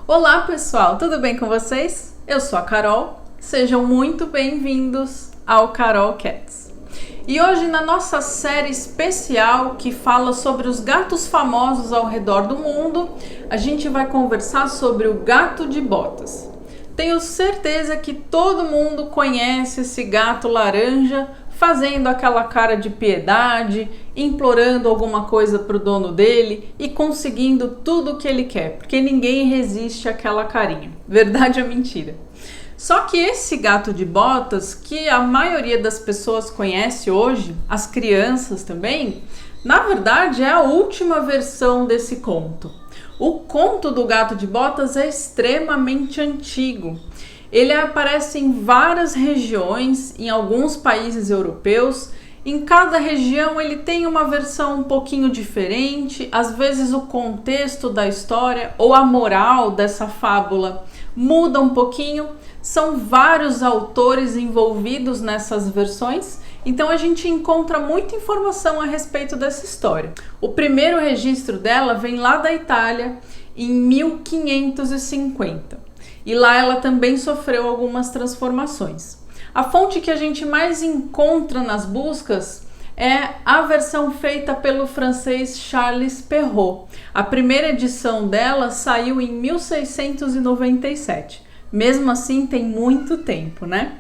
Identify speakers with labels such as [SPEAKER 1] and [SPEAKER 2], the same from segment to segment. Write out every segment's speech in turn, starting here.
[SPEAKER 1] Olá pessoal, tudo bem com vocês? Eu sou a Carol, sejam muito bem-vindos ao Carol Cats. E hoje na nossa série especial que fala sobre os gatos famosos ao redor do mundo, a gente vai conversar sobre o gato de botas. Tenho certeza que todo mundo conhece esse gato laranja fazendo aquela cara de piedade, implorando alguma coisa para o dono dele e conseguindo tudo o que ele quer, porque ninguém resiste àquela carinha. Verdade ou mentira? Só que esse gato de botas, que a maioria das pessoas conhece hoje, as crianças também, na verdade é a última versão desse conto. O conto do gato de botas é extremamente antigo. Ele aparece em várias regiões, em alguns países europeus. Em cada região ele tem uma versão um pouquinho diferente. Às vezes o contexto da história ou a moral dessa fábula muda um pouquinho. São vários autores envolvidos nessas versões, então a gente encontra muita informação a respeito dessa história. O primeiro registro dela vem lá da Itália, em 1550. E lá ela também sofreu algumas transformações. A fonte que a gente mais encontra nas buscas é a versão feita pelo francês Charles Perrault. A primeira edição dela saiu em 1697. Mesmo assim, tem muito tempo, né?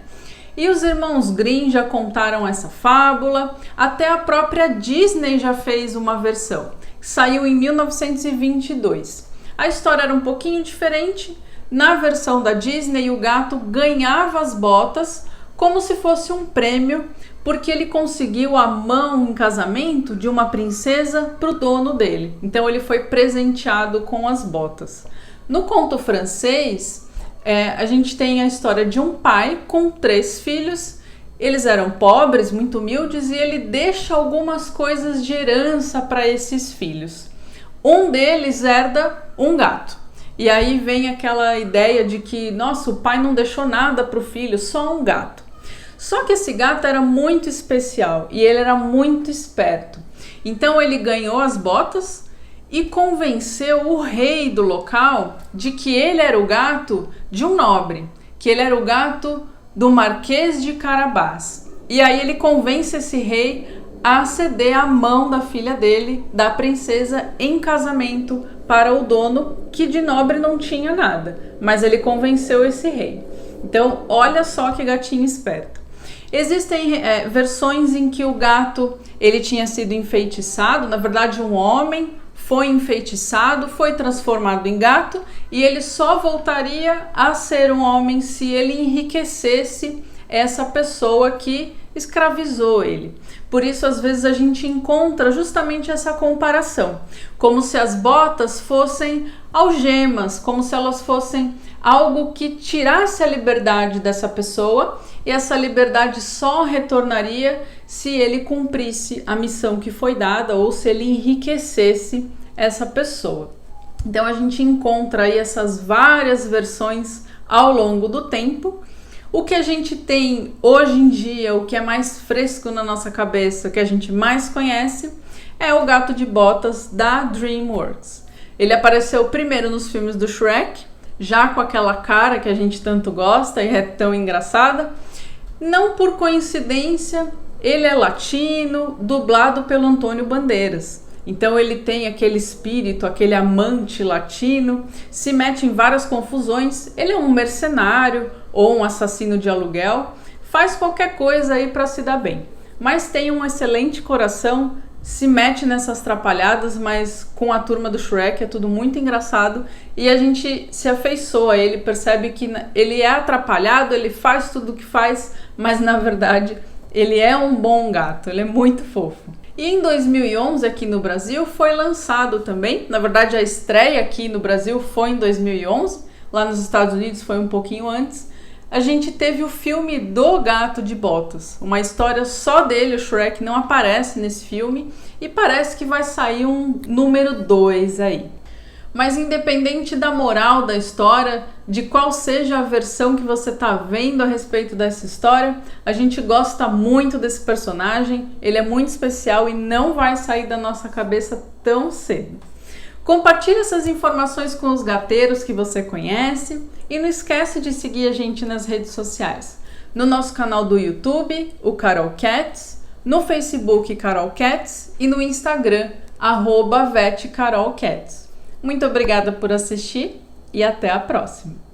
[SPEAKER 1] E os irmãos Grimm já contaram essa fábula, até a própria Disney já fez uma versão, que saiu em 1922. A história era um pouquinho diferente. Na versão da Disney, o gato ganhava as botas como se fosse um prêmio, porque ele conseguiu a mão em casamento de uma princesa para o dono dele. Então ele foi presenteado com as botas. No conto francês, a gente tem a história de um pai com 3 filhos. Eles eram pobres, muito humildes, e ele deixa algumas coisas de herança para esses filhos. Um deles herda um gato. E aí vem aquela ideia de que, nossa, o pai não deixou nada para o filho, só um gato. Só que esse gato era muito especial e ele era muito esperto. Então ele ganhou as botas e convenceu o rei do local de que ele era o gato de um nobre, que ele era o gato do Marquês de Carabás. E aí ele convence esse rei a ceder a mão da filha dele, da princesa, em casamento para o dono, que de nobre não tinha nada, mas ele convenceu esse rei. Então, olha só que gatinho esperto. Existem versões em que o gato ele tinha sido enfeitiçado. Na verdade, um homem foi enfeitiçado, foi transformado em gato, e ele só voltaria a ser um homem se ele enriquecesse essa pessoa que escravizou ele. Por isso, às vezes, a gente encontra justamente essa comparação, como se as botas fossem algemas, como se elas fossem algo que tirasse a liberdade dessa pessoa, e essa liberdade só retornaria se ele cumprisse a missão que foi dada ou se ele enriquecesse essa pessoa. Então a gente encontra aí essas várias versões ao longo do tempo. O que a gente tem hoje em dia, o que é mais fresco na nossa cabeça, que a gente mais conhece, é o gato de botas da DreamWorks. Ele apareceu primeiro nos filmes do Shrek, já com aquela cara que a gente tanto gosta e é tão engraçada. Não por coincidência, ele é latino, dublado pelo Antônio Bandeiras. Então ele tem aquele espírito, aquele amante latino, se mete em várias confusões. Ele é um mercenário ou um assassino de aluguel, faz qualquer coisa aí para se dar bem. Mas tem um excelente coração, se mete nessas atrapalhadas, mas com a turma do Shrek é tudo muito engraçado e a gente se afeiçoa a ele, percebe que ele é atrapalhado, ele faz tudo o que faz, mas na verdade ele é um bom gato, ele é muito fofo. E em 2011 aqui no Brasil foi lançado também, na verdade a estreia aqui no Brasil foi em 2011, lá nos Estados Unidos foi um pouquinho antes. A gente teve o filme do Gato de Botas, uma história só dele. O Shrek não aparece nesse filme e parece que vai sair um número 2 aí. Mas independente da moral da história, de qual seja a versão que você está vendo a respeito dessa história, a gente gosta muito desse personagem, ele é muito especial e não vai sair da nossa cabeça tão cedo. Compartilhe essas informações com os gateiros que você conhece e não esquece de seguir a gente nas redes sociais. No nosso canal do YouTube, o Carol Cats, no Facebook Carol Cats e no Instagram, @VetCarolCats. Muito obrigada por assistir e até a próxima!